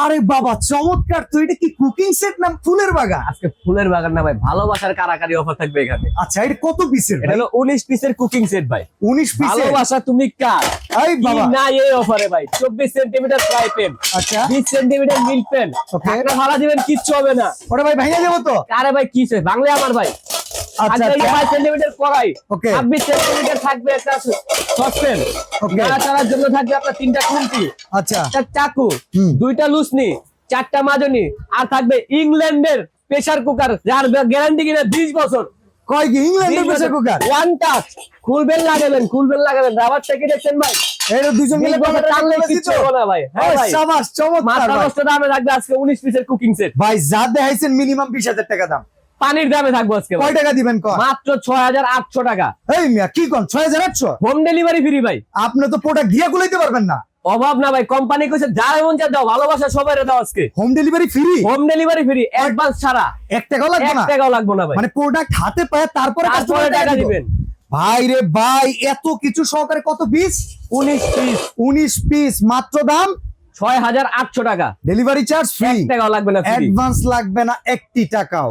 আরে বাবা চমৎকার, তো এটা কি কুকিং সেট না ফুলের বাগান? আজকে ফুলের বাগান না ভাই, ভালোবাসার কারাকারি অফার থাকবে এখানে। আচ্ছা এটা কত পিসের এটা ভাই? হলো 19 পিসের কুকিং সেট ভাই। 19 পিসের? ভালোবাসা তুমি কার এই কি বাবা না এই অফারে ভাই। 24 সেন্টিমিটার ফ্রাই প্যান, আচ্ছা 20 সেন্টিমিটার মিল্ক প্যান, Okay. ঢাকনা ভাড়া দিবেন কিচ্ছু হবে না। ওটা ভাই ভাঙা যাবো তো? আরে ভাই কি চাই বাংলা আমার ভাই। আচ্ছা, আচ্ছা আচ্ছা। 5 সেন্টিমিটার কড়াই, Okay. 26 সেন্টিমিটার থাকবে একটা সসপ্যান, Okay. নাড়াচাড়ার জন্য থাকবে আপনার 3টা খুন্তি, আচ্ছা একটা চাকু, হুম। 2টা লুসনি, 4টা মাজনি, আর থাকবে ইংল্যান্ডের প্রেসার কুকার যার গ্যারান্টি কিনা 20 বছর। কয় কি ইংল্যান্ডের প্রেসার কুকার? ওয়ান টাচ, খুলবেন লাগাবেন রাবারটা কি দেখছেন ভাই? এটা দুজন মিলে মিলে টানলে কিচ্ছু হবে না ভাই। হ্যাঁ ভাই, শাবাশ চমৎকার মাথা ভাই। নষ্ট দামে থাকবে আজকে 19 পিসের কুকিং সেট। ভাই যা দেখাইছেন মিনিমাম 20,000 টাকা দাম। পানির দামে থাকবো আজকে ভাই। কয় টাকা দিবেন কয়? মাত্র 6,800 টাকা। এই মিয়া কি কোন 6,800? হোম ডেলিভারি ফ্রি ভাই। আপনি তো প্রোডাক্ট দিয়ে গুলাইতে পারবেন না। অভাব না ভাই, কোম্পানি কইছে যা এমন যা দাও, ভালোবাসা সবাই দাও আজকে। Home delivery free? Home delivery free, advance ছাড়া 1 টাকাও লাগবে 1 না? টাকাও লাগবে না ভাই। মানে প্রোডাক্ট হাতে পায় তারপরে তারপরে কাস্টমার টাকা দিবেন। ভাই রে ভাই, এত কিছু সহকারে কত পিস? 19 পিস, 19 পিস, মাত্র দাম 6,800 টাকা। ডেলিভারি চার্জ ফ্রি, 1 টাকাও লাগবে না ফ্রি। অ্যাডভান্স লাগবে না 1 টাকাও।